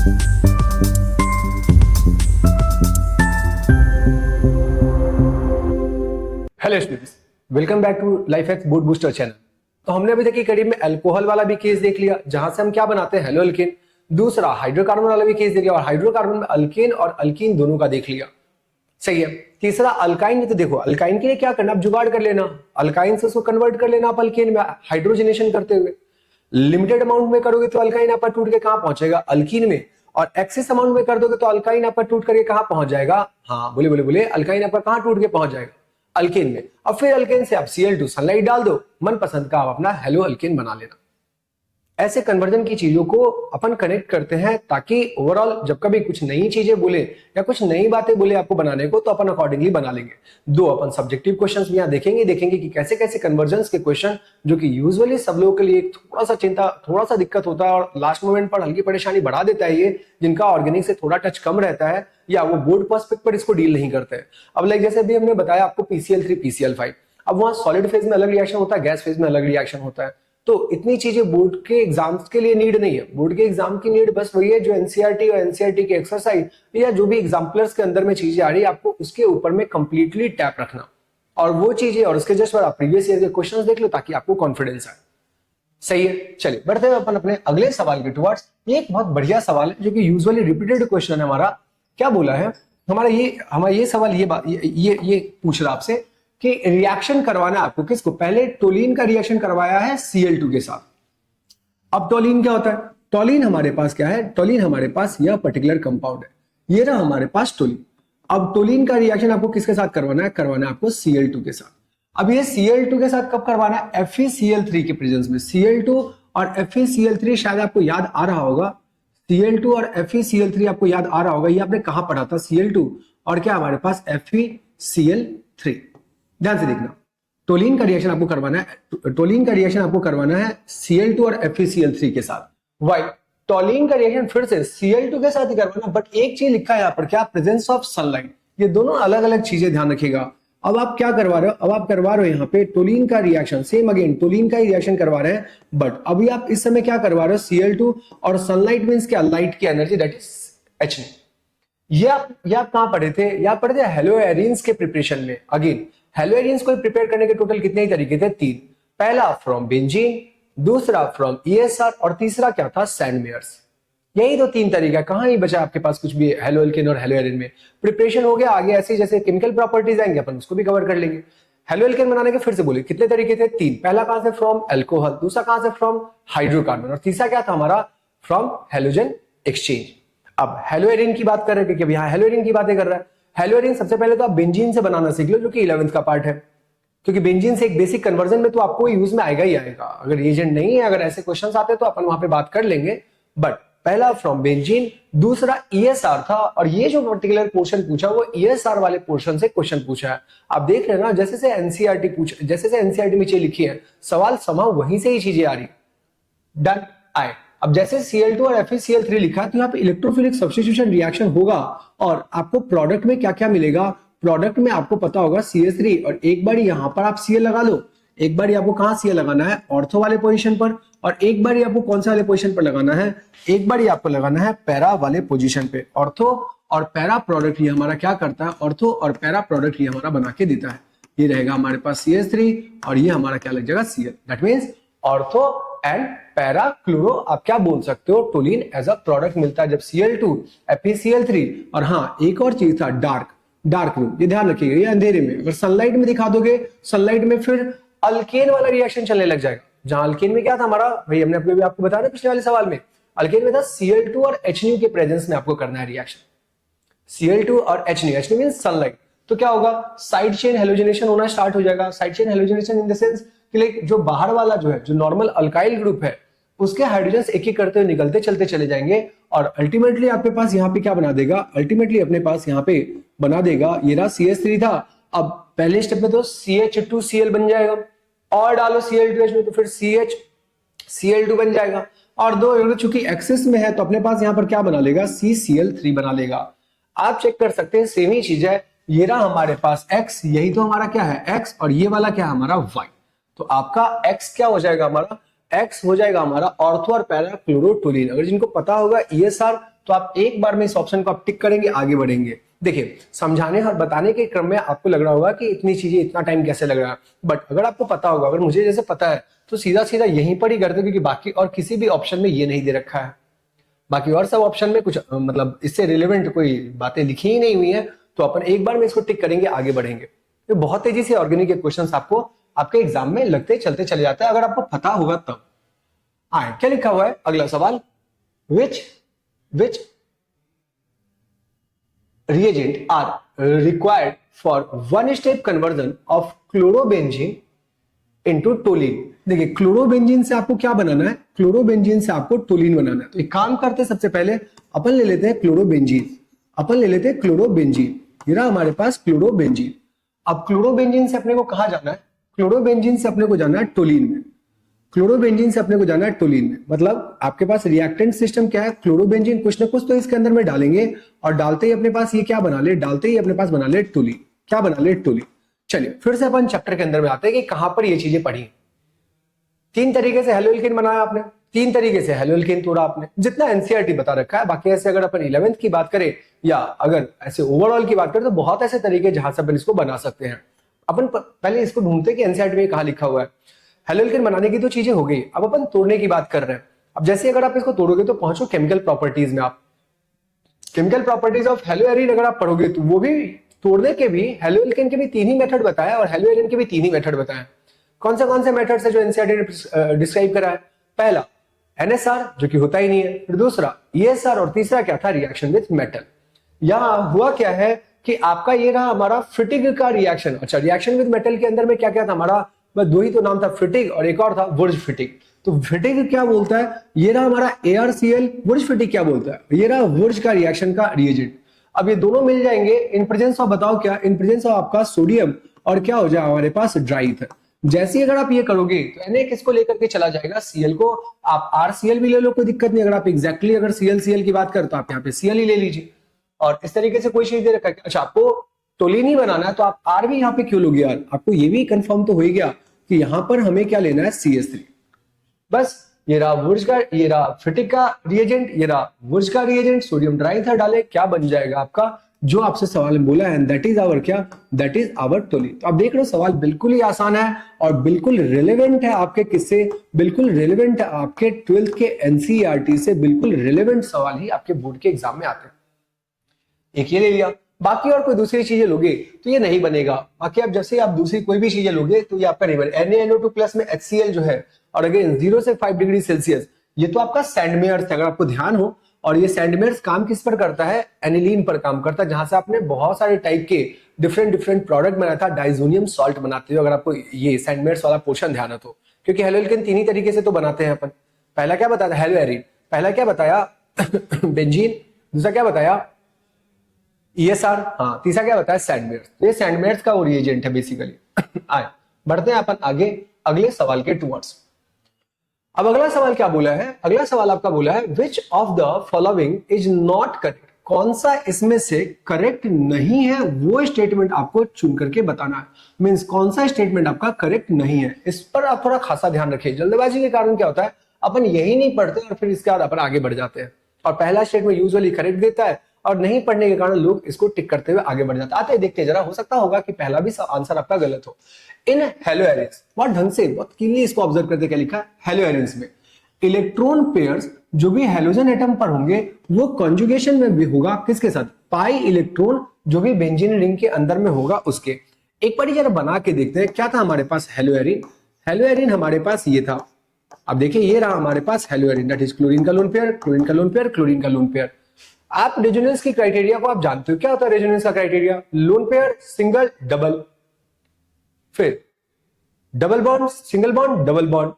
Hello students, welcome back to life hacks mood booster channel. तो हमने अभी तक की कड़ी में अल्कोहल वाला भी केस देख लिया, जहां से हम क्या बनाते हैं, हेलो अल्केन। दूसरा हाइड्रोकार्बन वाला भी केस देख लिया और हाइड्रोकार्बन में अल्केन और अल्कीन दोनों का देख लिया। सही है। तीसरा अल्काइन। तो देखो अल्काइन के लिए क्या करना, आप जुगाड़ कर लेना, अल्काइन से उसको कन्वर्ट कर लेना आप अल्केन में हाइड्रोजनेशन करते हुए। लिमिटेड अमाउंट में करोगे तो अल्काइन आपका टूट के कहां पहुंचेगा, अल्कीन में। और एक्सेस अमाउंट में कर दोगे तो अल्काइन आपका टूट करके कहां पहुंच जाएगा, हाँ बोले बोले बोले, अल्काइन आपका कहां टूट के पहुंच जाएगा, अल्केन में। अब फिर अल्केन से आप Cl2 सनलाइट डाल दो, मन पसंद का आप अपना हेलो अल्केन बना लेना। ऐसे कन्वर्जन की चीजों को अपन कनेक्ट करते हैं ताकि ओवरऑल जब कभी कुछ नई चीजें बोले या कुछ नई बातें बोले आपको बनाने को, तो अपन अकॉर्डिंगली बना लेंगे। दो अपन सब्जेक्टिव क्वेश्चंस भी यहाँ देखेंगे कि कैसे कैसे कन्वर्जन्स के क्वेश्चन, जो कि यूजुअली सब लोगों के लिए थोड़ा सा चिंता, थोड़ा सा दिक्कत होता है और लास्ट मोमेंट पर हल्की परेशानी बढ़ा देता है, ये जिनका ऑर्गेनिक से थोड़ा टच कम रहता है या वो बोर्ड पर्सपेक्ट पर इसको डील नहीं करते हैं। अब लाइक जैसे अभी हमने बताया आपको PCl3 PCl5, अब वहां सॉलिड फेज में अलग रिएक्शन होता है, गैस फेज में अलग रिएक्शन होता है। तो इतनी चीजें बोर्ड के एग्जाम्स के लिए नीड नहीं है। बोर्ड के एग्जाम की नीड बस वही है जो एनसीईआरटी और एनसीईआरटी के एक्सरसाइज या जो भी एग्जाम्पलर्स के अंदर में चीजें आ रही है, आपको उसके ऊपर में कंप्लीटली टैप रखना और वो चीजें और उसके जस्ट आप प्रीवियस ईयर के क्वेश्चंस देख लो ताकि आपको कॉन्फिडेंस आए। सही है। चलिए बढ़ते हैं अपन अपने अगले सवाल के टुवर्ड्स। ये एक बहुत बढ़िया सवाल है जो कि यूजुअली रिपीटेड क्वेश्चन है हमारा। क्या बोला है हमारा ये सवाल, ये पूछ रहा आपसे कि रिएक्शन करवाना आपको किसको, पहले टोलिन का रिएक्शन करवाया है Cl2 के साथ। अब टोलिन क्या होता है, टोलिन हमारे पास क्या है, टोलिन हमारे पास यह पर्टिकुलर कंपाउंड है, ये रहा हमारे पास टोलिन। अब टोलिन का रिएक्शन आपको किसके साथ करवाना है, करवाना है आपको Cl2 के साथ। अब ये Cl2 के साथ कब करवाना है, FeCl3 के प्रेजेंस में। Cl2 और FeCl3 शायद आपको याद आ रहा होगा, Cl2 और FeCl3 आपको याद आ रहा होगा, ये आपने कहां पढ़ा था, Cl2 और क्या हमारे पास FeCl3। ध्यान से देखना, टोलिन का रिएक्शन आपको करवाना है, टोलिन का रिएक्शन आपको करवाना है Cl2 और FeCl3 के साथ। वाई टोलिन का रिएक्शन फिर से Cl2 के साथ ही करवाना, बट एक चीज लिखा है यहां पर, क्या, प्रेजेंस ऑफ सनलाइट। ये दोनों अलग अलग चीजें ध्यान रखिएगा। अब आप क्या करवा रहे हो, अब आप करवा रहे हो यहाँ पे टोलिन का रिएक्शन, सेम अगेन टोलिन का ही रिएक्शन करवा रहे हैं, बट अभी आप इस समय क्या करवा रहे हो, Cl2 और सनलाइट मींस क्या, लाइट की एनर्जी, दैट इज H। ये आप कहां पढ़े थे, या पढ़े थे हेलो एरिन्स के प्रिपरेशन में। अगेन हेलो एरिन्स को प्रिपेयर करने के टोटल कितने ही तरीके थे, 3। पहला फ्रॉम बेंजीन, दूसरा फ्रॉम ESR और तीसरा क्या था, सैंडमेयर्स। यही तो 3 तरीका, कहां ही बचा आपके पास कुछ भी हेलो एल्केन और हेलो एरिन में। प्रिपरेशन हो गया, आगे ऐसे जैसे केमिकल प्रॉपर्टीज आएंगे अपन उसको भी कवर कर लेंगे। हेलो एल्केन बनाने के फिर से बोले कितने तरीके थे, 3। पहला कहां से, फ्रॉम अल्कोहल, दूसरा कहां से, फ्रॉम हाइड्रोकार्बन, और तीसरा क्या था हमारा, फ्रॉम हेलोजन एक्सचेंज। अब हेलो एरिन की बात कर रहे थे कि यहाँ हेलो एरिन की बातें कर रहा है। हेलो एरिन सबसे पहले तो आप बेंजीन से बनाना सीख लो, जो कि 11th का पार्ट है, क्योंकि बेंजीन से एक बेसिक कन्वर्जन में तो आपको यूज में आएगा ही आएगा। अगर रिएजेंट नहीं है, अगर ऐसे क्वेश्चंस आते तो अपन वहां पे बात कर लेंगे, बट पहला फ्रॉम बेंजीन, दूसरा ESR था, और ये जो पर्टिकुलर पोर्शन पूछा वो ESR वाले पोर्शन से क्वेश्चन पूछा है। आप देख रहे हैं ना, जैसे से एनसीईआरटी में चीज लिखी है, सवाल समाव वहीं से ही चीजें आ रही। डन आए। अब जैसे Cl2 और FeCl3 लिखा है तो यहाँ पे इलेक्ट्रोफिलिक सब्स्टिट्यूशन रिएक्शन होगा और आपको प्रोडक्ट में क्या क्या मिलेगा, प्रोडक्ट में आपको पता होगा CH3, और एक बार यहां पर आप Cl लगा लो, एक बार आपको कहां Cl लगाना है, ऑर्थो वाले पोजीशन पर, और एक बार आपको कौन से वाले पोजीशन पर लगाना है, एक बार आपको लगाना है पैरा वाले पोजीशन पे। ऑर्थो और पैरा प्रोडक्ट ये हमारा क्या करता है, ऑर्थो और पैरा प्रोडक्ट ये हमारा बना के देता है। ये रहेगा हमारे पास CH3 और ये हमारा क्या लग जाएगा, Cl। That means ortho and para chloro, आप क्या बोल सकते हो, टोलिन एज अ प्रोडक्ट मिलता है जब Cl2 FeCl3। और हाँ एक और चीज था, डार्क रूम, ये ध्यान रखिएगा, ये अंधेरे में। अगर सनलाइट में दिखा दोगे, सनलाइट में फिर अल्केन वाला रिएक्शन चलने लग जाएगा। जहां अल्केन में क्या था हमारा, भाई हमने अपने भी आपको बताया पिछले वाले सवाल में, अल्केन में था Cl2 और HNu के प्रेजेंस में आपको करना है रिएक्शन, Cl2 और HNu मींस सनलाइट। तो क्या होगा, साइड चेन हेलोजनेशन होना स्टार्ट हो जाएगा। Side chain halogenation in the sense कि लाइक जो बाहर वाला जो है, जो नॉर्मल अल्काइल ग्रुप है, उसके हाइड्रोजन्स एक एक करते हुए निकलते चलते चले जाएंगे, और अल्टीमेटली आपके पास यहाँ पे क्या बना देगा, अल्टीमेटली अपने पास यहाँ पे बना देगा, ये रहा CH3 था। अब पहले स्टेप में तो CH2Cl बन जाएगा, और डालो Cl2H में तो फिर CH Cl2 बन जाएगा, और दो चूंकि एक्सेस में है तो अपने पास यहाँ पर क्या बना लेगा, CCl3 बना लेगा। आप चेक कर सकते हैं, सेम ही चीज है। ये रहा हमारे पास X, यही तो हमारा क्या है X, और ये वाला क्या है हमारा Y। तो आपका X क्या हो जाएगा हमारा, X हो जाएगा हमारा ऑर्थो और पैरा क्लोरोटोलिन। अगर जिनको पता होगा ESR तो आप एक बार में इस ऑप्शन को आप टिक करेंगे, आगे बढ़ेंगे। देखिए, समझाने और बताने के क्रम में आपको लग रहा होगा कि इतनी चीजें, इतना टाइम कैसे लग रहा है, बट अगर आपको पता होगा, अगर मुझे जैसे पता है, तो सीधा सीधा यहीं पर ही कर दो, क्योंकि बाकी और किसी भी ऑप्शन में ये नहीं दे रखा है। बाकी और सब ऑप्शन में कुछ मतलब इससे रिलेवेंट कोई बातें लिखी ही नहीं हुई है, तो अपन एक बार में इसको टिक करेंगे, आगे बढ़ेंगे। तो बहुत तेजी से ऑर्गेनिक के क्वेश्चंस आपको आपके एग्जाम में लगते चलते चले जाते हैं, अगर आपको पता होगा तब। आए, क्या लिखा हुआ है अगला सवाल, विच reagent are required for one step conversion of chlorobenzene into toluene। देखिए, क्लोरोबेंजीन से आपको क्या बनाना है, क्लोरोबेंजीन से आपको टोलिन बनाना है। तो एक काम करते हैं, सबसे पहले अपन ले लेते हैं क्लोरोबेंजीन, ये रहा हमारे पास क्लोरोबेंजीन। अब क्लोरोबेंजीन से अपने को कहां जाना है, क्लोरोबेंजीन से अपने को जाना है टोलिन में, क्लोरोबेंजीन से अपने को जाना है टोलिन में। मतलब आपके पास रिएक्टेंट सिस्टम क्या है, क्लोरोबेंजीन कुछ ना कुछ तो इसके अंदर में डालेंगे, और डालते ही अपने पास ये क्या बना ले, डालते ही अपने पास बना ले टोलिन। क्या बना ले, टोलिन। चलिए फिर से अपन चैप्टर के अंदर में आते हैं कि कहां पर ये चीजें पढ़ी। 3 तरीके से हेलोएल्केन बनाया आपने, 3 तरीके से हेलोएल्केन तोड़ा आपने, जितना एनसीईआरटी बता रखा है। बाकी ऐसे अगर अपन 11th की बात करें या अगर ऐसे ओवरऑल की बात करें, तो बहुत ऐसे तरीके जहां से अपन इसको बना सकते हैं। अपन पहले इसको ढूंढते कि एनसीईआरटी में कहां लिखा हुआ है। हेलोएल्केन बनाने की तो चीजें हो गई, अब अपन तोड़ने की बात कर रहे हैं। अब जैसे अगर आप इसको तोड़ोगे तो पहुंचो केमिकल प्रॉपर्टीज में। आप केमिकल प्रॉपर्टीज ऑफ हेलोएरिन अगर आप पढ़ोगे तो वो भी तोड़ने के भी हेलोएल्केन के भी 3 ही मेथड बताया और हेलोएरिन के भी 3 ही मेथड बताया। कौन से मेथड से जो एनसीईआरटी ने डिस्क्राइब करा है। पहला एनएसआर, जो कि होता ही नहीं है, फिर दूसरा ईएसआर, और तीसरा क्या था, रिएक्शन विद मेटल। यहां हुआ क्या है कि आपका ये रहा हमारा फिटिग का रिएक्शन। अच्छा, रिएक्शन विद मेटल के अंदर में क्या क्या था हमारा, बस 2 ही तो नाम था, फिटिग और एक और था वुर्ज फिटिग। तो फिटिग क्या बोलता है, ये रहा हमारा ArCl। वुर्ज फिटिग क्या बोलता है, ये रहा वुर्ज का रिएक्शन का रिएजेंट। अब ये दोनों मिल जाएंगे इन प्रेजेंस ऑफ, बताओ क्या, इन प्रेजेंस ऑफ आपका सोडियम, और क्या हो जाए हमारे पास ड्राई ईथर। जैसे ही अगर आप ये करोगे तो Na किसको लेकर के चला जाएगा, Cl को। आप RCl भी ले लो, कोई दिक्कत नहीं। अगर आप एग्जैक्टली अगर Cl की बात करें तो आप यहाँ पे Cl ही ले लीजिए। और इस तरीके से कोई चीज दे रखा है। अच्छा, आपको टोलिन ही बनाना है तो आप R भी यहाँ पे क्यों लोगे यार, आपको ये भी कंफर्म तो हो ही गया कि यहां पर हमें क्या लेना है, CH3। बस ये रहा वुर्ज का, ये रहा फिटिक का रिएजेंट, ये रहा वुर्ज का रिएजेंट, सोडियम ड्राईईथर डाले, क्या बन जाएगा आपका जो आपसे सवाल में बोला है, दैट इज आवर क्या, दैट इज आवर टोलिन। तो आप देख रहे हो सवाल बिल्कुल ही आसान है और बिल्कुल रिलेवेंट है आपके किससे, बिल्कुल रिलेवेंट है आपके 12th के एनसीईआरटी से। बिल्कुल रिलेवेंट सवाल ही आपके बोर्ड के एग्जाम में आते हैं। एक ये ले लिया, बाकी और कोई दूसरी चीजें लोगे तो ये नहीं बनेगा। बाकी आप जैसे आप दूसरी कोई भी चीजें लोगे तो ये आपका नहीं बनेगा। NaNO2 प्लस में HCl जो है, और अगेन 0 से 5 डिग्री सेल्सियस, ये तो आपका सैंडमेयर्स है, अगर आपको ध्यान हो। और ये सैंडमेयर्स काम किस पर करता है, एनिलीन पर काम करता है, जहां से आपने बहुत सारे टाइप के डिफरेंट प्रोडक्ट बनाया था, डाइजोनियम सॉल्ट बनाते हो, अगर आपको ये सैंडमेयर्स वाला पोर्शन ध्यान हो तो। क्योंकि हेलोएल्केन 3 ही तरीके से तो बनाते हैं अपन। पहला क्या बताया, हेलोएरिन। पहला क्या बताया बेंजीन। दूसरा क्या बताया, ESR। हाँ, तीसरा क्या बताया, सैंडमेयर्स। तो ये सैंडमेयर्स का वो रिएजेंट है बेसिकली। आए बढ़ते हैं अपन आगे अगले सवाल के टुवर्ड्स। अब अगला सवाल क्या बोला है, अगला सवाल आपका बोला है which of the following is not correct. कौन सा इसमें से करेक्ट नहीं है, वो स्टेटमेंट आपको चुन करके बताना है। मींस कौन सा स्टेटमेंट आपका करेक्ट नहीं है, इस पर आप थोड़ा खासा ध्यान रखिए। जल्दबाजी के कारण क्या होता है, अपन यही नहीं पढ़ते और फिर इसके बाद अपन आगे बढ़ जाते हैं, और पहला स्टेटमेंट यूजुअली करेक्ट देता है और नहीं पढ़ने के कारण लोग इसको टिक करते हुए आगे बढ़ जाते। आते देखते जरा, हो सकता होगा कि पहला भी आंसर आपका गलत हो। इन हेलोएरिन्स, बहुत ढंग से बहुत क्लीनली इसको ऑब्जर्व करते क्या लिखा है, हेलोएरिन्स में इलेक्ट्रॉन पेयर्स जो भी हेलोजन एटम पर होंगे वो कॉन्जुगेशन में भी होगा किसके साथ, पाई इलेक्ट्रॉन जो भी बेंजीन रिंग के अंदर में होगा उसके। एक बार जरा बना के देखते हैं क्या था हमारे पास हेलोएरिन। हेलोएरिन हमारे पास ये था। अब देखिए ये रहा हमारे पास हेलोएरिन, दैट इज क्लोरीन का लोन पेयर, क्लोरीन का लोन पेयर, क्लोरीन का लोन पेयर। आप रेजोनेंस की क्राइटेरिया को आप जानते हो, क्या होता है रेजोनेंस का criteria, lone pair single double, फिर double bond single bond double bond,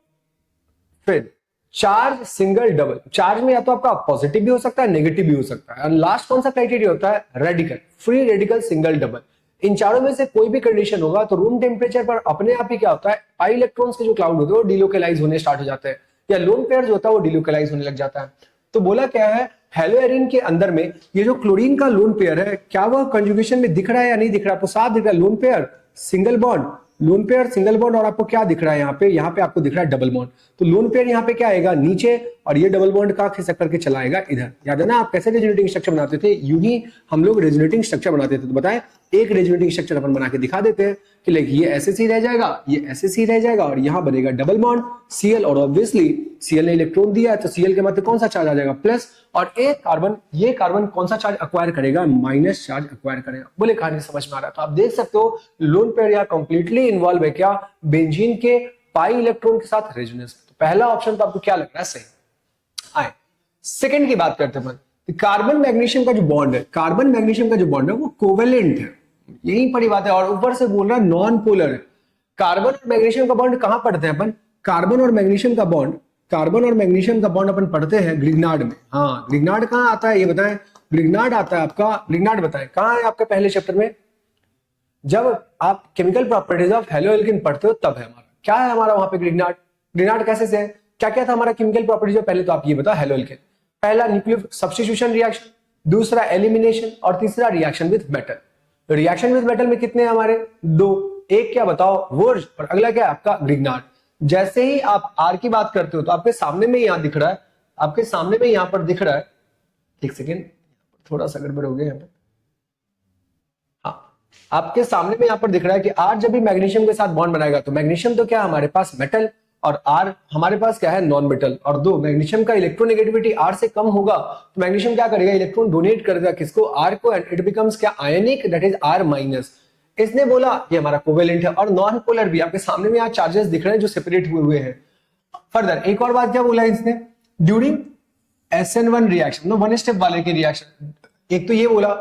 फिर चार्ज सिंगल डबल। चार्ज में या तो आपका पॉजिटिव भी हो सकता है, नेगेटिव भी हो सकता है। और लास्ट कौन सा क्राइटेरिया होता है, radical, free radical single double. इन चारों में से कोई भी कंडीशन होगा तो रूम टेम्परेचर पर अपने आप ही क्या होता है, पाई इलेक्ट्रॉन्स के जो क्लाउड होते हैं वो डिलोकेलाइज होने स्टार्ट हो जाते हैं, या लोन पेयर जो होता है वो डिलोकेलाइज होने लग जाता है। तो बोला क्या है, हेलोएरिन के अंदर में ये जो क्लोरीन का लोन पेयर है, क्या वह कंजुगेशन में दिख रहा है या नहीं दिख रहा है, आपको साफ दिख रहा है, loan pair single bond, loan pair single bond, और आपको क्या दिख रहा है यहाँ पे आपको दिख रहा है डबल बॉन्ड। तो लोन पेयर यहाँ पे क्या आएगा, नीचे, और ये डबल बॉन्ड कहाँ खिसक करके चला आएगा इधर। याद है ना आप कैसे रेजोनेटिंग स्ट्रक्चर बनाते थे, यूं ही हम लोग रेजोनेटिंग स्ट्रक्चर बनाते थे। तो बताएं एक रेजोनेटिंग स्ट्रक्चर अपन बना के दिखा देते हैं कि लाइक ये ऐसे रह जाएगा, ये ऐसे रह जाएगा और यहां बनेगा डबल बॉन्ड Cl, और ऑब्वियसली Cl ने इलेक्ट्रॉन दिया है तो Cl के मध्य कौन सा चार्ज आ जाएगा प्लस, और एक कार्बन, ये कार्बन कौन सा चार्ज अक्वायर करेगा, माइनस चार्ज अक्वायर करेगा। बोले कहानी समझ में आ रहा है। तो आप देख सकते हो लोन पेयर यहाँ कंप्लीटली इन्वॉल्व है क्या, बेंजीन के पाई इलेक्ट्रॉन के साथ रेजोनेंस। तो पहला ऑप्शन तो आपको क्या लग रहा है, सही। आए सेकंड की बात करते हैं। कार्बन मैग्नीशियम का जो बॉन्ड है, कार्बन मैग्नीशियम का जो बॉन्ड है वो कोवेलेंट है, यही बड़ी बात है। और ऊपर से बोल रहा है नॉन पोलर है। कार्बन और मैग्नीशियम का बॉन्ड कहां पढ़ते हैं अपन, कार्बन और मैग्नीशियम का बॉन्ड, कार्बन और मैग्नीशियम का बॉन्ड अपन पढ़ते हैं ग्रिग्नार्ड में। हाँ ग्रिग्नार्ड कहां आता है ये बताएं, ग्रिग्नार्ड आता है आपका, ग्रिग्नार्ड बताएं कहां है आपके पहले चैप्टर में, जब आप केमिकल प्रॉपर्टीज ऑफ हेलोएल्केन पढ़ते हो तब है हमारा। क्या है हमारा वहां पे ग्रिग्नार्ड, ग्रिग्नार्ड कैसे से है, क्या क्या था हमारा केमिकल प्रॉपर्टीज पहले तो आप ये बताओ हेलोएल्केन। पहला न्यूक्लियो सब्स्टिट्यूशन रिएक्शन, दूसरा एलिमिनेशन और तीसरा reaction with metal. Reaction with metal में कितने हैं हमारे, दो, एक क्या बताओ वोर्ज और अगला क्या है आपका ग्रिग्नार्ड। जैसे ही आप आर की बात करते हो तो आपके सामने में यहां दिख रहा है, आपके सामने में यहां पर दिख रहा है, एक सेकेंड थोड़ा सा गड़बड़ हो गया यहाँ पे, हाँ आपके सामने में यहां पर दिख रहा है कि आर जब भी मैग्नीशियम के साथ बॉन्ड बनाएगा तो मैग्नीशियम तो क्या हमारे पास मेटल और आर हमारे पास क्या है नॉन मेटल, और दो मैग्नीशियम का इलेक्ट्रोनेगेटिविटी आर से कम होगा तो मैग्नीशियम क्या करेगा, इलेक्ट्रॉन डोनेट करेगा किसको, आर को, एंड इट बिकम्स क्या आयनिक, दैट इज आर माइनस। इसने बोला ये हमारा कोवेलेंट है। और नॉन पोलर भी आपके सामने में यहाँ चार्जेस दिख रहे हैं जो सेपरेट हुए हैं। फर्दर एक और बात क्या बोला इसने, during SN1 reaction, one step वाले के रिएक्शन, एक तो ये बोला,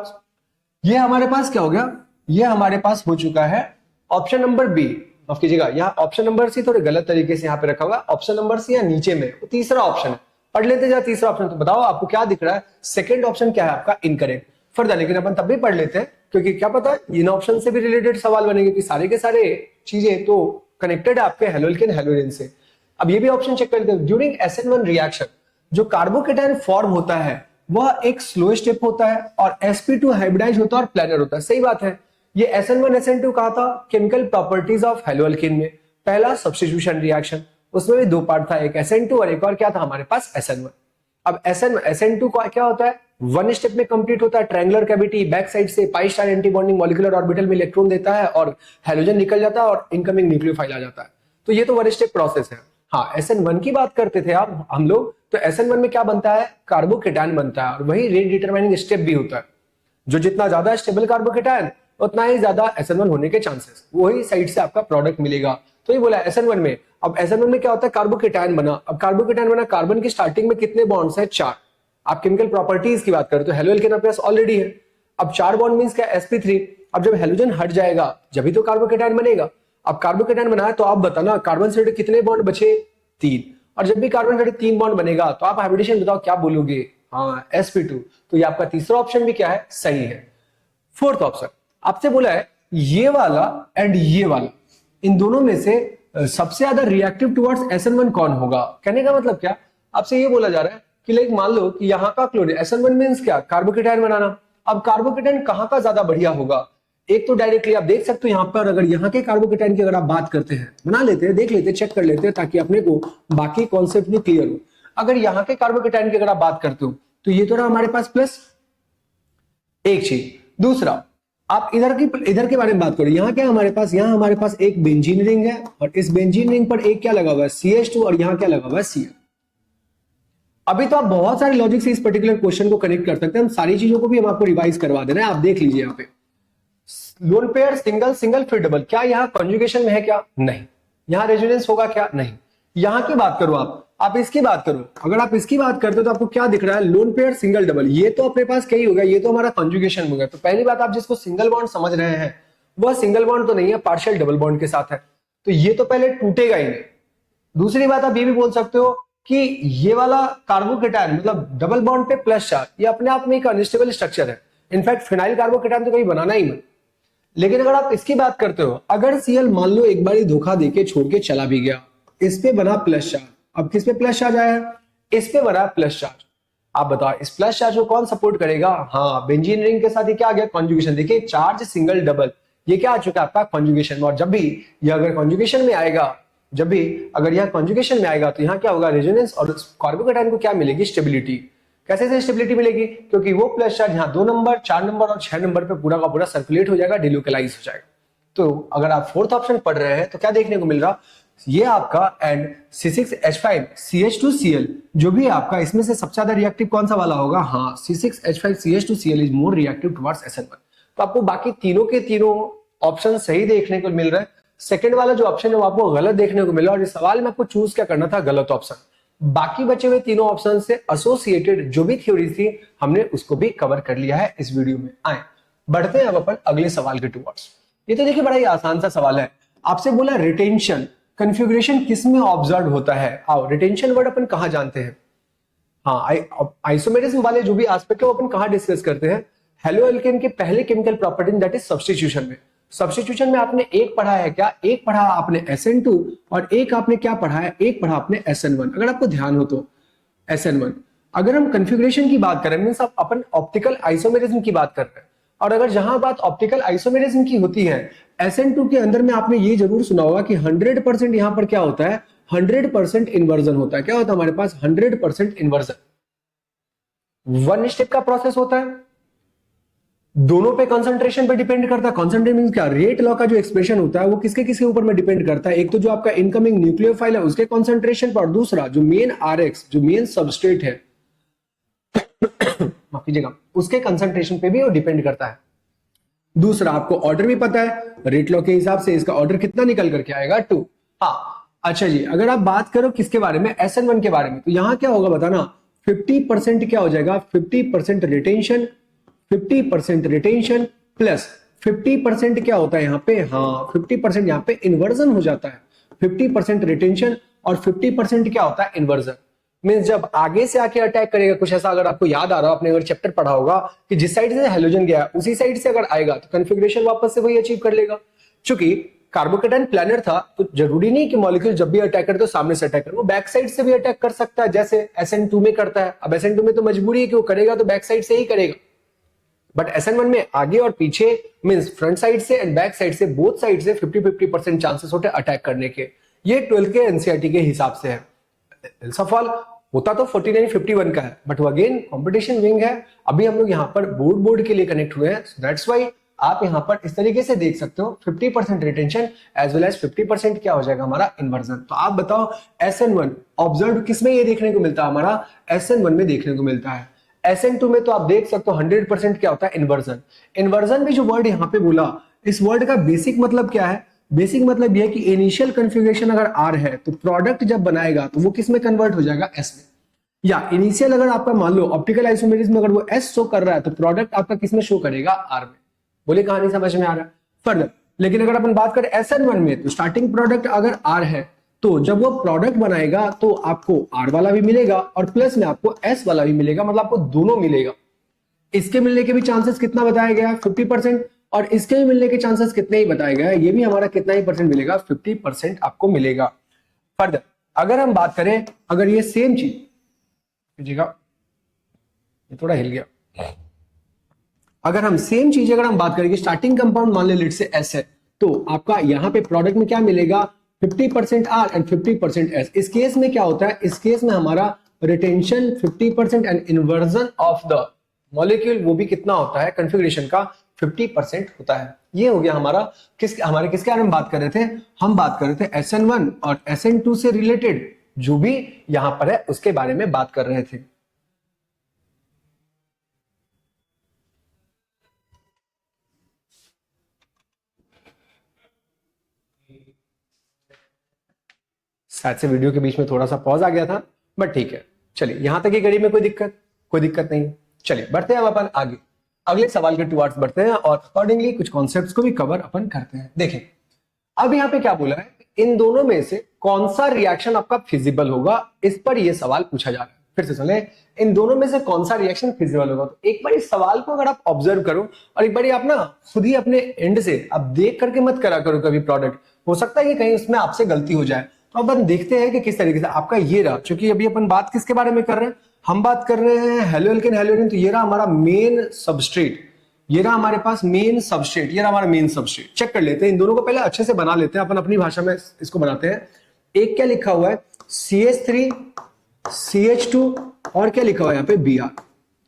ये हमारे पास क्या हो गया, ये हमारे पास हो चुका है ऑप्शन नंबर बी, माफ कीजिएगा यहाँ ऑप्शन नंबर सी थोड़े गलत तरीके से यहाँ पे रखा हुआ, ऑप्शन नंबर सी यहाँ नीचे में वो तीसरा ऑप्शन है, पढ़ लेते जा तीसरा ऑप्शन। तो बताओ आपको क्या दिख रहा है, सेकंड ऑप्शन क्या है आपका इनकरेक्ट। फर्दर लेकिन अपन तब भी पढ़ लेते हैं क्योंकि क्या पता इन ऑप्शन से भी रिलेटेड सवाल बनेंगे कि सारे के सारे चीजें तो कनेक्टेड है आपके हेलोएल्केन हेलोजन से। अब ये भी ऑप्शन चेक कर लेते हैं, ड्यूरिंग SN1 रिएक्शन जो कार्बोकेटायन फॉर्म होता है वह एक स्लो स्टेप होता है और sp2 हाइब्रिडाइज होता है और प्लेनर होता है। सही बात है। ये SN1 SN2 कहा था केमिकल प्रॉपर्टीज ऑफ हेलोएल्केन में, पहला सब्स्टिट्यूशन रिएक्शन, उसमें भी दो पार्ट था, एक SN2 और एक और क्या था हमारे पास SN1। अब SN2 का क्या होता है, वन स्टेप में कंप्लीट होता है, ट्रायंगुलर कैविटी, बैक साइड से pi star anti bonding molecular orbital में इलेक्ट्रॉन देता है और हेलोजन निकल जाता है और इनकमिंग न्यूक्लियोफाइल आ जाता है। तो ये तो वन स्टेप प्रोसेस है। हाँ SN1 की बात करते थे आप हम लोग, तो SN1 में क्या बनता है, कार्बोकेटायन बनता है और वही रेट डिटरमाइनिंग स्टेप भी होता है। जो जितना ज्यादा स्टेबल कार्बोकेटायन उतना ही ज्यादा SN1 होने के चांसेस, वही साइड से आपका प्रोडक्ट मिलेगा। तो ये बोला SN1 में। अब SN1 में क्या होता है, कार्बोकेटायन बना। अब कार्बोकेटायन बना, कार्बन की स्टार्टिंग में कितने बॉन्ड्स हैं, 4। आप केमिकल प्रॉपर्टीज की बात करें तो हेलोएल्केन अपने पास ऑलरेडी है। अब 4 बॉन्ड मींस क्या, sp3। अब जब हेलोजन हट जाएगा जब भी तो कार्बोकेटायन बनेगा। अब कार्बोकेटायन बनाया तो आप बताना कार्बन से कितने बॉन्ड बचे, 3। और जब भी कार्बन से 3 बॉन्ड बनेगा तो आप हाइब्रिडेशन बताओ क्या बोलोगे, हाँ sp2। तो ये आपका तीसरा ऑप्शन भी क्या है, सही है। फोर्थ ऑप्शन आपसे बोला है ये वाला एंड ये वाला, इन दोनों में से सबसे ज्यादा रिएक्टिव टुवर्ड्स SN1 कौन होगा। कहने का मतलब क्या, आपसे ये बोला जा रहा है कि लाइक मान लो कि यहाँ का क्लोरीन, SN1 मींस क्या, कार्बोकेटायन बनाना। अब कार्बोकेटायन कहाँ का ज्यादा बढ़िया होगा, एक तो डायरेक्टली आप देख सकते हो यहाँ पर, अगर यहाँ के कार्बोकेटायन की अगर आप बात करते हैं, बना लेते हैं, देख लेते हैं, चेक कर लेते हैं ताकि अपने को बाकी कॉन्सेप्ट भी क्लियर हो। अगर यहाँ के कार्बोकेटायन की अगर आप बात करते हो तो ये तो रहा हमारे पास प्लस, एक चीज। दूसरा आप इधर के बारे में बात करो, यहाँ क्या हमारे पास, यहाँ हमारे पास एक बेंजीन रिंग है और इस बेंजीन रिंग पर एक क्या लगा हुआ है, CH2, और यहाँ क्या लगा हुआ है, Cl। अभी तो आप बहुत सारे लॉजिक से इस पर्टिकुलर क्वेश्चन को कनेक्ट कर सकते हैं, हम सारी चीजों को भी हम आपको रिवाइज करवा दे रहे हैं। आप देख लीजिए यहाँ पे लोन पेयर सिंगल, सिंगल फिर डबल, क्या यहाँ कॉन्जुगेशन में है क्या, नहीं। यहाँ रेजोनेंस होगा क्या, नहीं। यहाँ की बात करो आप इसकी बात करो, अगर आप इसकी बात करते हो तो आपको क्या दिख रहा है, लोन पेयर सिंगल डबल, ये तो अपने पास क्या ही होगा, ये तो हमारा कॉन्जुगेशन हो गया। तो पहली बात, आप जिसको सिंगल बॉन्ड समझ रहे हैं वह सिंगल बॉन्ड तो नहीं है, पार्शियल डबल बॉन्ड के साथ है, तो ये तो पहले टूटेगा ही नहीं। दूसरी बात आप ये भी बोल सकते हो कि ये वाला कार्बोकेटायन मतलब डबल बॉन्ड पे प्लस चार्ज, ये अपने आप में एक अनस्टेबल स्ट्रक्चर है। इनफैक्ट फिनाइल कार्बोकेटायन तो कहीं बनाना ही मत। लेकिन अगर आप इसकी बात करते हो, अगर Cl मान लो एक बार धोखा देके छोड़ के चला भी गया, इस पे बना प्लस चार्ज, अब किस पे प्लस चार्ज आया, इस पे बना प्लस चार्ज। आप बताओ इस प्लस चार्ज को कौन सपोर्ट करेगा, हाँ बेंजीन रिंग के साथ ये क्या आ गया, कॉन्जुगेशन। देखिए चार्ज सिंगल डबल, ये क्या आ चुका है आपका कॉन्जुगेशन में। और जब भी ये अगर कॉन्जुगेशन में आएगा जब भी अगर यह कॉन्जुगेशन में आएगा तो यहाँ क्या होगा, रेजोनेंस, और कार्बोकेटाइन को क्या मिलेगी, स्टेबिलिटी। कैसे से स्टेबिलिटी मिलेगी, क्योंकि वो प्लस चार्ज यहाँ 2 नंबर, 4 नंबर और 6 नंबर पे पूरा का पूरा सर्कुलेट हो जाएगा, डिलोकलाइज हो जाएगा। तो अगर आप फोर्थ ऑप्शन पढ़ रहे हैं तो क्या देखने को मिल रहा, ये आपका एंड C6H5CH2Cl जो भी आपका इसमें से सबसे ज्यादा रिएक्टिव कौन सा वाला होगा, हाँ C6H5CH2Cl is more reactive towards SN1। तो आपको बाकी तीनों के तीनों ऑप्शन सही देखने को मिल रहा है। सेकंड वाला जो ऑप्शन है वो आपको गलत देखने को मिला, और इस सवाल में आपको चूज क्या करना था, गलत ऑप्शन। बाकी बचे हुए तीनों ऑप्शन से एसोसिएटेड जो भी थ्योरी थी हमने उसको भी कवर कर लिया है इस वीडियो में। आए बढ़ते हैं अब अपन अगले सवाल के टुवर्ड्स। ये तो देखिए बड़ा ही आसान सा सवाल है, आपसे बोला रिटेंशन कन्फिगुरेशन किस में ऑब्जर्व होता है। आओ रिटेंशन वर्ड अपन कहां जानते हैं, हाँ आइसोमेरिज्म वाले जो भी एस्पेक्ट है वो अपन कहां डिस्कस करते हैं, हेलो एल्केन के पहले chemical property that is substitution में। सब्स्टिट्यूशन में आपने एक पढ़ा है क्या, एक पढ़ा आपने SN2 और एक आपने क्या पढ़ा है, एक पढ़ा आपने SN1। अगर आपको ध्यान हो तो SN1। अगर हम कन्फिगुरेशन की बात करें मींस अपन ऑप्टिकल आइसोमेरिज्म की बात कर रहे हैं, और अगर जहां बात ऑप्टिकल आइसोमेरिज्म की होती है SN2 के अंदर में आपने ये जरूर सुना होगा कि 100% यहां पर क्या होता है, 100% इन्वर्जन होता है। क्या होता है हमारे पास, 100% इन्वर्जन। वन स्टेप का प्रोसेस होता है, दोनों पे कंसंट्रेशन पे डिपेंड करता है। कंसंट्रेशन मींस क्या, रेट लॉ का जो एक्सप्रेशन होता है वो किसके किसके ऊपर में डिपेंड करता है, एक तो जो आपका इनकमिंग न्यूक्लियोफाइल है उसके कंसंट्रेशन पर, दूसरा जो मेन RX जो मेन सबस्ट्रेट है माफ कीजिएगा उसके कंसंट्रेशन पे भी वो डिपेंड करता है। दूसरा आपको ऑर्डर भी पता है, रेट लॉ के हिसाब से इसका ऑर्डर कितना निकल करके आएगा 2। हाँ अच्छा जी, अगर आप बात करो किसके बारे में, SN1 के बारे में, तो यहां क्या होगा बताना, 50% क्या हो जाएगा, 50% रिटेंशन, 50% रिटेंशन प्लस 50% क्या होता है यहाँ पे, हाँ 50% यहाँ पे इन्वर्जन हो जाता है। 50% रिटेंशन और 50% क्या होता है, इन्वर्जन। मींस जब आगे से आके अटैक करेगा कुछ ऐसा, अगर आपको याद आ रहा हो, आपने अगर चैप्टर पढ़ा होगा कि जिस साइड से हेलोजन गया उसी साइड से अगर आएगा तो कन्फिगरेशन वापस से वही अचीव कर लेगा। चूंकि कार्बोकेटाइन प्लानर था तो जरूरी नहीं कि मॉलिक्यूल जब भी अटैक करे तो सामने से अटैक करे, वो बैक साइड से भी अटैक कर सकता है जैसे SN2 में करता है। अब SN2 में तो मजबूरी है कि वो करेगा तो बैक साइड से ही करेगा, बट SN1 में आगे और पीछे मींस फ्रंट साइड से एंड बैक साइड से, बोथ साइड से 50-50% चांसेस होते हैं अटैक करने के। ये 12 के एनसीईआरटी के हिसाब से है। सफल होता तो 49-51 का है, बट वो अगेन कंपटीशन विंग है। अभी हम लोग यहाँ पर बोर्ड के लिए कनेक्ट हुए हैं, सो दैट्स व्हाई आप यहाँ पर इस तरीके से देख सकते हो 50% रिटेंशन एज वेल एज 50% क्या हो जाएगा हमारा इन्वर्जन। तो आप बताओ SN1 ऑब्जर्व किसमें ये देखने को मिलता है, हमारा SN1 में देखने को मिलता है। SN2 में तो आप देख सकते हो 100% क्या होता है, इन्वर्जन। इन्वर्जन भी जो वर्ड यहाँ पे बोला, इस वर्ड का बेसिक मतलब क्या है, बेसिक मतलब यह कि इनिशियल कन्फिगरेशन अगर R है तो प्रोडक्ट जब बनाएगा तो वो किस में कन्वर्ट हो जाएगा, S में। या इनिशियल अगर आपका मान लो ऑप्टिकल आइसोमेरिज्म में अगर वो S शो कर रहा है तो प्रोडक्ट आपका किस में शो करेगा, R में। बोले कहानी समझ में आ रहा है फर्दर। लेकिन अगर अपन बात करें SN1 में तो स्टार्टिंग प्रोडक्ट अगर R है तो जब वो प्रोडक्ट बनाएगा तो आपको R वाला भी मिलेगा और प्लस में आपको S वाला भी मिलेगा, मतलब आपको दोनों मिलेगा। इसके मिलने के भी चांसेस कितना बताया गया है, 50%, और इसके भी मिलने के चांसेस कितने ही बताया गया है, ये भी हमारा कितना ही परसेंट मिलेगा, 50% आपको मिलेगा। फर्दर अगर हम बात करें, अगर ये सेम चीज कीजिएगा, ये थोड़ा हिल गया, अगर हम सेम चीज अगर हम बात करेंगे स्टार्टिंग कंपाउंड मान ले लेट से S है तो आपका यहाँ पे प्रोडक्ट में क्या मिलेगा, 50% R एंड 50% S। इस केस में क्या होता है, इस केस में हमारा retention 50% and inversion of the molecule वो भी कितना होता है, कन्फिगरेशन का 50% होता है। ये हो गया हमारा हमारे किसके बारे में बात कर रहे थे, हम बात कर रहे थे SN1 और SN2 से रिलेटेड जो भी यहां पर है उसके बारे में बात कर रहे थे। शायद से वीडियो के बीच में थोड़ा सा पॉज आ गया था, बट ठीक है, चलिए यहां तक की कड़ी में कोई दिक्कत नहीं। चलिए बढ़ते हैं हम अपन आगे, अगले सवाल के टुवर्ड्स बढ़ते हैं और अकॉर्डिंगली कुछ कॉन्सेप्ट्स को भी कवर अपन करते हैं। देखें अब यहाँ पे क्या बोला है, इन दोनों में से कौन सा रिएक्शन आपका फिजिबल होगा, इस पर यह सवाल पूछा जा रहा है। फिर से सुने, इन दोनों में से कौन सा रिएक्शन फिजिबल होगा। तो एक बार इस सवाल को अगर आप ऑब्जर्व करो और एक बार आप ना खुद ही अपने एंड से आप देख करके मत करा करो कभी प्रोडक्ट, हो सकता है कि कहीं उसमें आपसे गलती हो जाए। तो अपन देखते हैं कि किस तरीके से आपका ये रहा, क्योंकि अभी अपन बात किसके बारे में कर रहे हैं, हम बात कर रहे हैं हेलोएल्केन। तो ये रहा हमारा मेन सबस्ट्रेट, ये रहा हमारे पास मेन सबस्ट्रेट, ये रहा हमारा मेन सबस्ट्रेट। चेक कर लेते हैं इन दोनों को, पहले अच्छे से बना लेते हैं अपन, अपनी भाषा में इसको बनाते हैं। एक क्या लिखा हुआ है CH3 CH2 और क्या लिखा हुआ है यहाँ पे Br,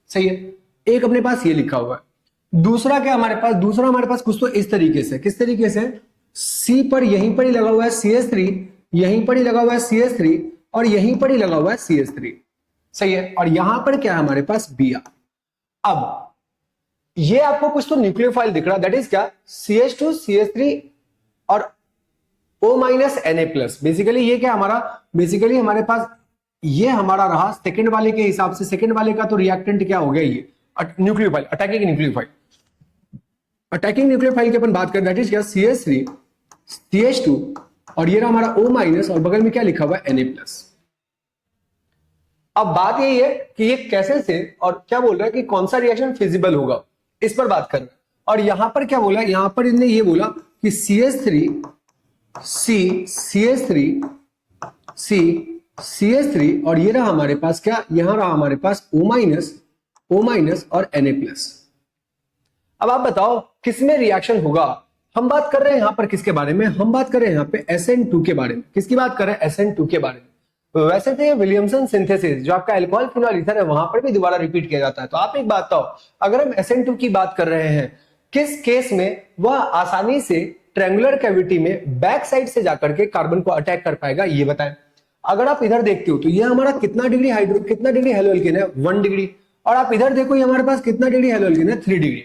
सही है। एक अपने पास ये लिखा हुआ है। दूसरा क्या हमारे पास, दूसरा हमारे पास कुछ तो इस तरीके से, किस तरीके से, C पर यहीं पर ही लगा हुआ है CH3, यहीं पर ही लगा हुआ है CH3 और यहीं पर ही लगा हुआ है CH3, सही है। और यहां पर क्या है हमारे पास Br। अब ये आपको कुछ तो न्यूक्लियोफाइल दिख रहा है, दैट इज क्या, CH2 CH3 और O Na+। बेसिकली ये क्या हमारा, बेसिकली हमारे पास ये हमारा रहा सेकंड वाले के हिसाब से, सेकंड वाले का तो रिएक्टेंट क्या हो गया, ये nucleophile, attacking nucleophile. Attacking nucleophile की अपन बात करें, दैट इज क्या, CH3 CH2 और ये रहा हमारा O- और बगल में क्या लिखा हुआ है Na+। अब बात यही है कि ये कैसे से और क्या बोल रहा है कि कौन सा रिएक्शन फिजिबल होगा, इस पर बात कर रहे हैं। और यहां पर क्या बोला, यहां पर इन्हें ये बोला कि CH3 C CH3 C CH3 और ये रहा हमारे पास क्या, यहां रहा हमारे पास O- और Na+। अब आप बताओ किसमें रिएक्शन होगा। हम बात कर रहे हैं यहां पर किसके बारे में, हम बात कर रहे हैं यहां पे SN2 के बारे में। किसकी बात कर रहे हैं, SN2 के बारे में। वैसे तो ये विलियमसन सिंथेसिस जो आपका अल्कोहल फिनोल ईथर है वहां पर भी दोबारा रिपीट किया जाता है। तो आप एक बात बताओ, अगर हम SN2 की बात कर रहे हैं, किस केस में वह आसानी से ट्रायंगुलर कैविटी में बैक साइड से जाकर के कार्बन को अटैक कर पाएगा, ये बताएं। अगर आप इधर देखते हो तो ये हमारा कितना डिग्री हेलोएल्केन है, 1 डिग्री। और आप इधर देखो ये हमारे पास कितना डिग्री हेलोएल्केन है, 3 डिग्री।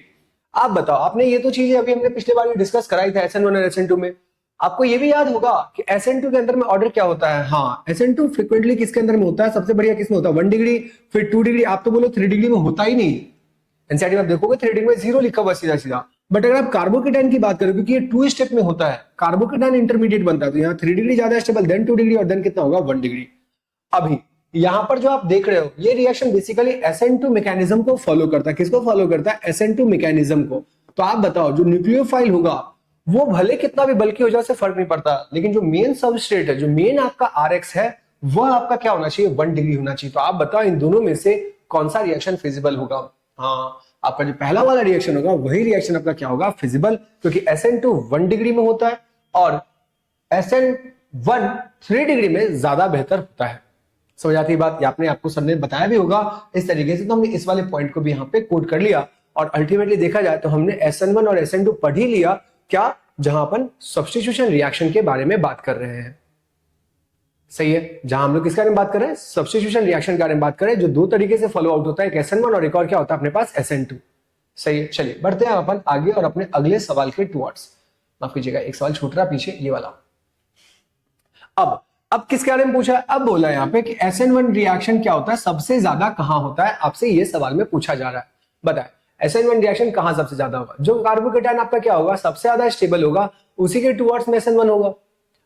आप बताओ, आपने ये तो चीजें अभी हमने पिछले बार डिस्कस कराई था SN1 और SN2 में। आपको ये भी याद होगा कि SN2 के अंदर में ऑर्डर क्या होता है। हाँ, SN2 फ्रीक्वेंटली किसके अंदर में होता है, सबसे बढ़िया किसमें होता है, 1 डिग्री, फिर 2 डिग्री। आप तो बोलो 3 डिग्री में होता ही नहीं। एनसीईआरटी में आप देखोगे 3 डिग्री में 0 लिखा हुआ सीधा सीधा। बट अगर आप कार्बोकेटाइन की बात करें, क्योंकि ये 2 स्टेप में होता है, कार्बोकेटाइन इंटरमीडिएट बनता है, तो यहाँ 3 डिग्री ज्यादा स्टेबल, देन 2 डिग्री और देन कितना होगा, 1 डिग्री। अभी यहां पर जो आप देख रहे हो ये रिएक्शन बेसिकली SN2 मैकेनिज्म को फॉलो करता है। किसको फॉलो करता है, SN2 मैकेनिज्म को। तो आप बताओ जो न्यूक्लियोफाइल होगा वो भले कितना भी बल्कि हो जाए से फर्क नहीं पड़ता, लेकिन जो मेन सबस्ट्रेट है, जो मेन आपका RX है, वह आपका क्या होना चाहिए, 1 डिग्री होना चाहिए। तो आप बताओ इन दोनों में से कौन सा रिएक्शन फिजिबल होगा। हाँ, आपका जो पहला वाला रिएक्शन होगा वही रिएक्शन आपका क्या होगा, फिजिबल, क्योंकि SN2 1 डिग्री में होता है और SN1 3 डिग्री में ज्यादा बेहतर होता है। समझ आती है बात, ये आपने आपको सर ने बताया भी होगा इस तरीके से। तो हमने इस वाले पॉइंट को भी यहाँ पे कोट कर लिया और अल्टीमेटली देखा जाए तो हमने SN1 और SN2 पढ़ ही लिया, क्या, जहां अपन सब्स्टिट्यूशन रिएक्शन के बारे में बात कर रहे हैं, सही है। जहां हम लोग किसके बारे में बात कर रहे हैं, सब्स्टिट्यूशन रिएक्शन के बारे में बात कर रहे हैं, जो 2 तरीके से फॉलो आउट होता है, एक SN1 और एक और क्या होता है अपने पास SN2, सही है। चलिए बढ़ते हैं अपन आगे और अपने अगले सवाल के टुवर्ड्स। माफ कीजिएगा, एक सवाल छूट रहा पीछे, ये वाला। अब किसके बारे में पूछा है, अब बोला यहाँ पे कि SN1 रिएक्शन क्या होता है, सबसे ज्यादा कहां होता है, आपसे ये सवाल में पूछा जा रहा है। बताए SN1 रिएक्शन कहां सबसे ज्यादा होगा। जो कार्बोकेटाइन आपका क्या होगा, सबसे ज्यादा स्टेबल होगा, उसी के टुवर्ड्स में SN1 होगा।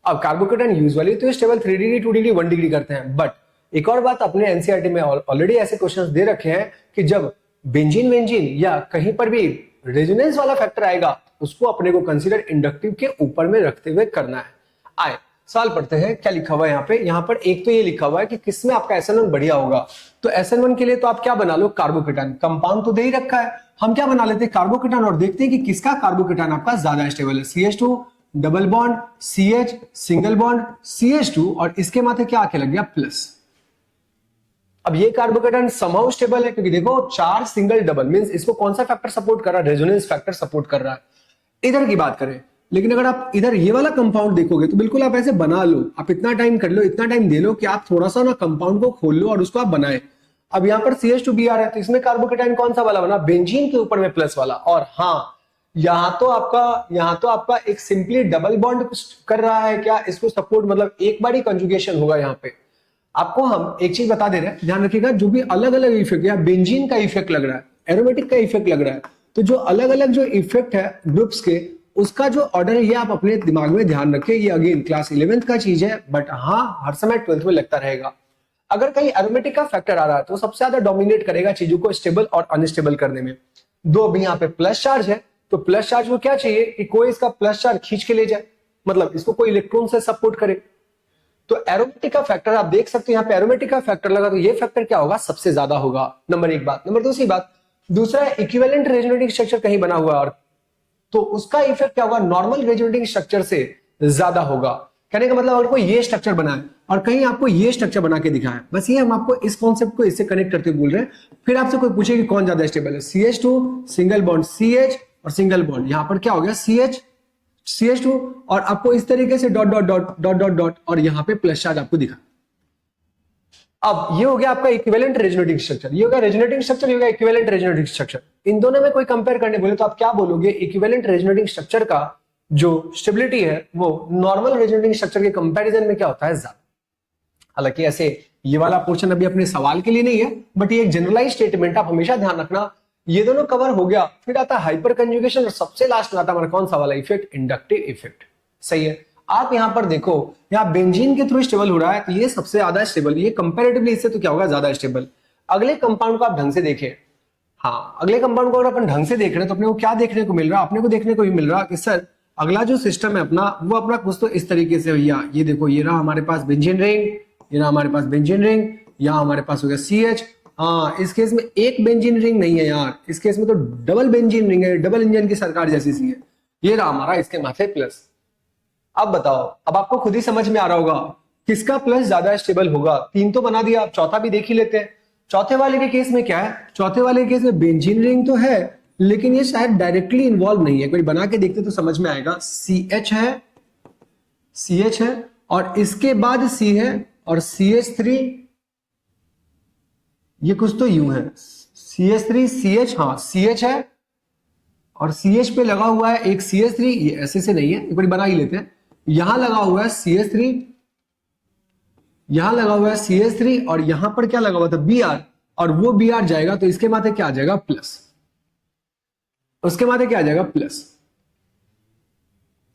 अब कार्बोकेटाइन यूजुअली तो स्टेबल 3 डिग्री 2 डिग्री 1 डिग्री करते हैं, बट एक और बात अपने एनसीईआरटी में ऑलरेडी ऐसे क्वेश्चंस दे रखे हैं कि जब बेंजीन वेंजीन या कहीं पर भी रेजोनेंस वाला फैक्टर आएगा, उसको अपने को कंसीडर इंडक्टिव के ऊपर में रखते हुए करना है। आए सवाल पढ़ते हैं, क्या लिखा हुआ है यहाँ पे। यहाँ पर एक तो ये लिखा हुआ है कि किसमें आपका SN1 बढ़िया होगा। तो SN1 के लिए तो आप क्या बना लो, कार्बोकेटाइन, कंपाउंड तो दे ही रखा है, हम क्या बना लेते हैं, कार्बोकेटाइन, और देखते हैं कि किसका कार्बोकेटाइन आपका ज्यादा स्टेबल है। CH2 double bond, CH single bond, CH2 और इसके माथे क्या आके लग गया, प्लस। अब ये कार्बोकेटाइन समहाउ स्टेबल है, क्योंकि देखो 4 सिंगल डबल मींस इसको कौन सा फैक्टर सपोर्ट कर रहा है, रेजोनेंस फैक्टर सपोर्ट कर रहा है। इधर की बात करें, लेकिन अगर आप इधर ये वाला कंपाउंड देखोगे तो बिल्कुल आप ऐसे बना लो, आप इतना टाइम कर लो, इतना टाइम दे लो कि आप थोड़ा सा ना कंपाउंड को खोल लो और उसको आप बनाए। अब यहाँ पर CH2Br है, तो इसमें कार्बोकेटाइन कौन सा वाला बना, बेंजीन के ऊपर में प्लस वाला। और हाँ, यहां तो आपका एक सिंपली डबल बॉन्ड कर रहा है, क्या इसको सपोर्ट, मतलब एक बार ही कंजुगेशन होगा। यहाँ पे आपको हम एक चीज बता दे रहे हैं, ध्यान रखिएगा, जो भी अलग अलग इफेक्ट, या बेंजीन का इफेक्ट लग रहा है, एरोमेटिक का इफेक्ट लग रहा है, तो जो अलग अलग जो इफेक्ट है ग्रुप्स के, उसका जो ऑर्डर है ये आप अपने दिमाग में ध्यान रखें। ये अगेन क्लास 11th का चीज है, बट हाँ हर समय 12th में लगता रहेगा। अगर कहीं एरोमेटिक का फैक्टर आ रहा है तो सबसे ज्यादा डोमिनेट करेगा चीजों को स्टेबल और अनस्टेबल करने में। दो अभी यहाँ पे प्लस चार्ज है, तो प्लस चार्ज को क्या चाहिए कि कोई इसका प्लस चार्ज खींच के ले जाए, मतलब इसको कोई इलेक्ट्रॉन से सपोर्ट करे। तो एरोमेटिक का फैक्टर आप देख सकते हो, यहाँ पे एरोमेटिक का फैक्टर लगा, तो ये फैक्टर क्या होगा, सबसे ज्यादा होगा। नंबर एक बात। नंबर दूसरी बात, दूसरा इक्विवेलेंट रेजोनेटिंग स्ट्रक्चर कहीं बना हुआ है, और तो उसका इफेक्ट क्या होगा, नॉर्मल रेजोनेटिंग स्ट्रक्चर से ज्यादा होगा। कहने का मतलब अगर कोई ये स्ट्रक्चर बनाए और कहीं आपको ये स्ट्रक्चर बना के दिखाए, बस ये हम आपको इस कॉन्सेप्ट को इससे कनेक्ट करते हुए बोल रहे हैं। फिर आपसे कोई पूछे कि कौन ज्यादा स्टेबल है, CH2 सिंगल बॉन्ड CH और सिंगल बॉन्ड, यहां पर क्या हो गया CH2 और आपको इस तरीके से dot dot dot dot dot dot और यहां पे प्लस चार्ज आपको दिखा। अब ये हो गया आपका इक्विवेलेंट रेजोनेटिंग स्ट्रक्चर, ये होगा रेजोनेटिंग स्ट्रक्चर, ये होगा इक्विवेलेंट रेजोनेटिंग स्ट्रक्चर। इन दोनों में कोई कंपेयर करने बोले तो आप क्या बोलोगे, इक्विवेलेंट रेजोनेटिंग स्ट्रक्चर का जो स्टेबिलिटी है वो नॉर्मल रेजोनेटिंग स्ट्रक्चर के कंपैरिजन में क्या होता है, ज्यादा। हालांकि ऐसे ये वाला पोर्शन अभी अपने सवाल के लिए नहीं है, बट ये एक जनरलाइज स्टेटमेंट, आप हमेशा ध्यान रखना। ये दोनों कवर हो गया, फिर आता है हाइपर कंजुगेशन और सबसे लास्ट में आता है हमारा कौन सा वाला इफेक्ट, इंडक्टिव इफेक्ट। सही है। आप यहां पर देखो, यहां बेंजीन के थ्रू स्टेबल हो रहा है तो ये सबसे ज्यादा स्टेबल, ये कंपैरेटिवली इससे तो क्या होगा, ज्यादा स्टेबल। अगले कंपाउंड को आप ढंग से देखें, हाँ अगले कंपाउंड को अगर अपन ढंग से देख रहे हैं तो अपने को क्या देखने को मिल रहा है, अपने को देखने को भी मिल रहा कि सर अगला जो सिस्टम है अपना वो अपना कुछ तो इस तरीके से भैया, ये देखो ये रहा हमारे पास बेंजीन रिंग, ये रहा हमारे पास बेंजीन रिंग, यहाँ हमारे पास हो गया CH। हाँ इस केस में एक बेंजीन रिंग नहीं है यार, इस केस में तो डबल बेंजीन रिंग है, डबल इंजन की सरकार जैसी सी है। ये रहा हमारा इसके माथे प्लस। अब बताओ, अब आपको खुद ही समझ में आ रहा होगा किसका प्लस ज्यादा स्टेबल होगा। तीन तो बना दिया, अब चौथा भी देख ही लेते हैं। चौथे वाले के केस में क्या है, चौथे वाले के केस में बेंजीन रिंग तो है लेकिन ये शायद डायरेक्टली इन्वॉल्व नहीं है, कोई बना के देखते तो समझ में आएगा। CH है और इसके बाद C है और CH3, ये कुछ तो यूं है CH3 CH, हाँ CH है और CH पे लगा हुआ है एक CH3, ये ऐसे से नहीं है, एक बार बना ही लेते हैं। यहां लगा हुआ है CH3, यहां लगा हुआ है CH3 और यहां पर क्या लगा हुआ था Br, और वो Br जाएगा तो इसके माथे क्या आ जाएगा, प्लस। उसके माथे क्या आ जाएगा, प्लस।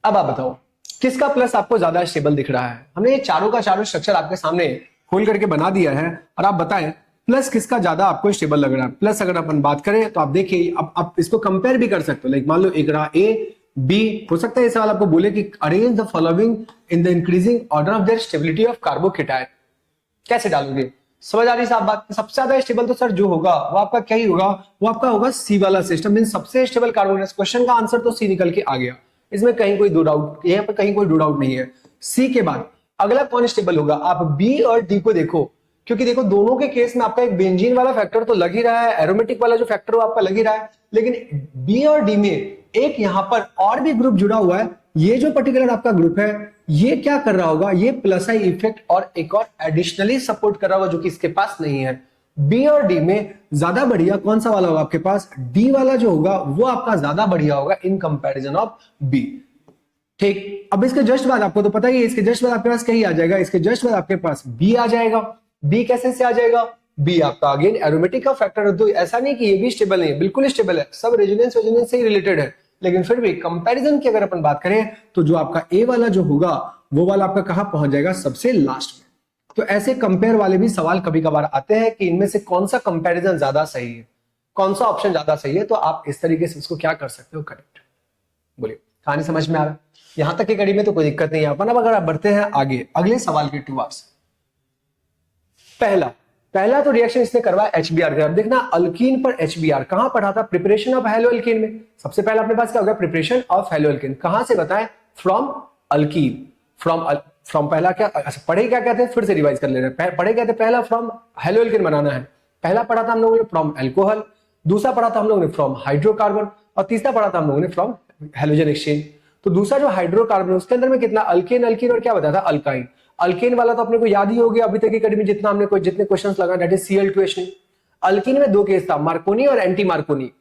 अब आप बताओ किसका प्लस आपको ज्यादा स्टेबल दिख रहा है। हमने ये चारों का चारों स्ट्रक्चर आपके सामने खोल करके बना दिया है और आप बताएं प्लस किसका ज्यादा आपको स्टेबल लग रहा है। प्लस अगर अपन बात करें तो आप देखिए, अब आप इसको कंपेयर भी कर सकते हो। लाइक मान लो एक रहा A B, हो सकता है ये सवाल आपको बोले कि arrange the following in the increasing order of their stability of carbocation. कैसे डालोगे, समझ आ रही साहब बात। सबसे ज्यादा स्टेबल तो सर जो होगा वो आपका क्या ही होगा, वो आपका होगा C वाला सिस्टम, मीन सबसे स्टेबल कार्बोकेटायन। क्वेश्चन का आंसर तो C निकल के आ गया, इसमें कहीं कोई दो डाउट, यहाँ पर कहीं कोई दो डाउट नहीं है। C के बाद अगला कौन स्टेबल होगा, आप B और D को देखो, क्योंकि देखो दोनों के केस में आपका एक बेंजीन वाला फैक्टर तो लग ही रहा है, एरोमेटिक वाला जो फैक्टर वो आपका लग ही रहा है, लेकिन B और D में एक यहां पर और भी ग्रुप जुड़ा हुआ है। ये जो पर्टिकुलर आपका ग्रुप है ये क्या कर रहा होगा, ये प्लस आई इफेक्ट और एक और एडिशनली सपोर्ट कर रहा होगा जो कि इसके पास नहीं है। बी और डी में ज्यादा बढ़िया कौन सा वाला होगा आपके पास, डी वाला जो होगा वो आपका ज्यादा बढ़िया होगा इन कंपैरिजन ऑफ बी। ठीक, अब इसके जस्ट बाद आपको तो पता ही है, इसके जस्ट बाद आपके पास क्या ही आ जाएगा, इसके जस्ट बाद आपके पास बी आ जाएगा। बी कैसे से आ जाएगा, बी आपका अगेन एरोमेटिक का फैक्टर है, तो ऐसा नहीं कि ये भी स्टेबल नहीं है, बिल्कुल स्टेबल है, सब रेजोनेंस से ही रिलेटेड है। लेकिन फिर भी कंपैरिजन की अगर अपन बात करें तो जो आपका ए वाला जो होगा वो वाला आपका कहां पहुंच जाएगा, सबसे लास्ट में। तो ऐसे कंपेयर वाले भी सवाल कभी कभार आते हैं कि इनमें से कौन सा कंपैरिजन ज्यादा सही है, कौन सा ऑप्शन ज्यादा सही है, तो आप इस तरीके से इसको क्या कर सकते हो, करेक्ट। बोलिए, कहानी समझ में आ रहा है? यहां तक की कड़ी में तो कोई दिक्कत नहीं है। अपन अब अगर आप बढ़ते हैं आगे अगले सवाल के टुवर्ड्स, पहला तो रिएक्शन इसने करवाया HBr का। अब देखना अल्कीन पर HBr कहां पढ़ा था, प्रिपरेशन ऑफ हेलो अल्कीन में। सबसे पहले अपने पास क्या हो गया, प्रिपरेशन ऑफ हेलो अल्कीन, कहां से बताएं, फ्रॉम अल्कीन। फ्रॉम पहला क्या, अच्छा पढ़े क्या कहते हैं, फिर से रिवाइज कर ले रहे हैं। पढ़े कहते हैं पहला फ्रॉम हेलो अल्कीन बनाना है, पहला पढ़ा था हम लोगों ने फ्रॉम अल्कोहल, दूसरा पढ़ा था हम लोगों ने फ्रॉम हाइड्रोकार्बन, और तीसरा पढ़ा था हम लोगों ने फ्रॉम हेलोजन एक्सचेंज। तो दूसरा जो हाइड्रोकार्बन उसके अंदर में कितना अल्केन अल्कीन और क्या बताया था, अल्काइन। अल्केन वाला तो अपने को याद ही हो गया अभी तक की कड़ी में जितना हमने कोई जितने क्वेश्चंस लगाए, दैट इज Cl2H। अल्कीन में दो केस था, मार्कोनी और एंटी मार्कोनी।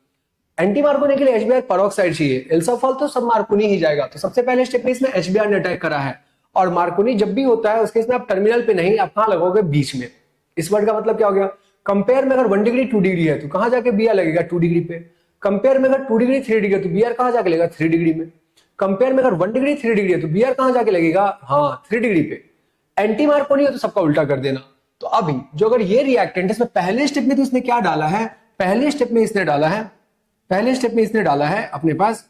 एंटी मार्कोनी के लिए HBr पेरोक्साइड चाहिए, एल्सोफॉल तो सब मार्कोनी ही जाएगा। तो सबसे पहले स्टेप में इसमें HBr ने अटैक करा है, और मार्कोनी जब भी होता है उसके इसमें आप टर्मिनल पे नहीं, आप कहां लगोगे, बीच में। इस वर्ड का मतलब क्या हो गया, कंपेयर में अगर 1 डिग्री 2 डिग्री है तो कहां जाके Br लगेगा, 2 डिग्री पे। कंपेयर में अगर 2 डिग्री 3 डिग्री है तो Br कहां जाके लगेगा, 3 डिग्री में। कंपेयर में अगर 1 डिग्री 3 डिग्री है तो Br कहां जाके लगेगा, हाँ 3 डिग्री पे। एंटी मार्कोनी है तो सबका उल्टा कर देना। तो अभी जो अगर ये रिएक्टेंट इसमें पहले स्टेप में तो इसने क्या डाला है, पहले स्टेप में इसने डाला है अपने पास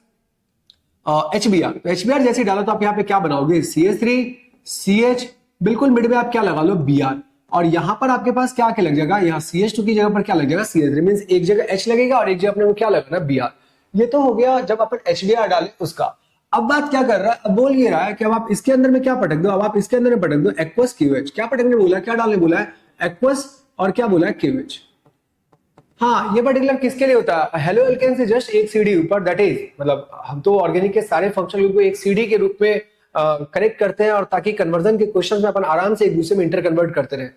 HBr। तो HBr जैसे डाला तो आप यहाँ पे क्या बनाओगे, CH3 CH, बिल्कुल मिड में आप क्या लगा लो, Br, और यहां पर आपके पास क्या लग जाएगा, यहाँ CH2 की जगह पर क्या लग जाएगा, CH3, मींस एक जगह H लगेगा और एक जगह अपने को क्या लगाना, Br। ये तो हो गया जब अपन HBr डाले उसका। अब बात क्या कर रहा है, अब बोल ये रहा है कि अब आप इसके अंदर में क्या पटक दो, अब आप इसके अंदर में पटक दो एक्वस क्यूएच। क्या पटकने बोला है, क्या डालने बोला है, एक्वस और क्या बोला है, क्यूएच। हाँ, ये पर्टिकुलर किसके लिए होता है, हेलो एल्केन से जस्ट एक सीढ़ी ऊपर, दैट इज मतलब हम तो ऑर्गेनिक के सारे फंक्शनल ग्रुप को एक सीढ़ी के रूप में करेक्ट करते हैं, और ताकि कन्वर्जन के क्वेश्चंस में अपन आराम से एक दूसरे में इंटर कन्वर्ट करते रहे।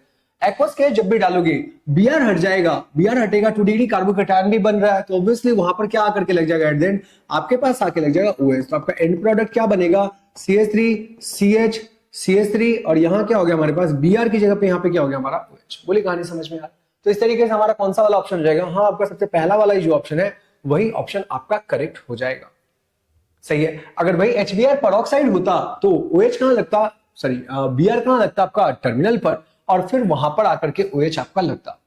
एक्वस के जब भी डालोगे बीआर हट जाएगा, बीआर हटेगा 2 डिग्री कार्बोकेटायन भी बन रहा है, तो ऑब्वियसली वहां पर क्या आकर के लग जाएगा, एट द एंड आपके पास आके लग जाएगा OH। तो आपका एंड प्रोडक्ट क्या बनेगा, CH3 CH CH3, और यहाँ क्या हो गया हमारे पास, बीआर की जगह पे यहाँ पे क्या हो गया हमारा OH। बोली कहानी समझ में आ, तो इस तरीके से हमारा कौन सा वाला ऑप्शन हो जाएगा, हाँ आपका सबसे पहला वाला ही जो ऑप्शन है वही ऑप्शन आपका करेक्ट हो जाएगा। सही है। अगर भाई HBr पेरोक्साइड होता तो OH कहां लगता, सॉरी बीआर कहां लगता आपका टर्मिनल पर, और फिर वहां पर आकर के OH आपका लगता।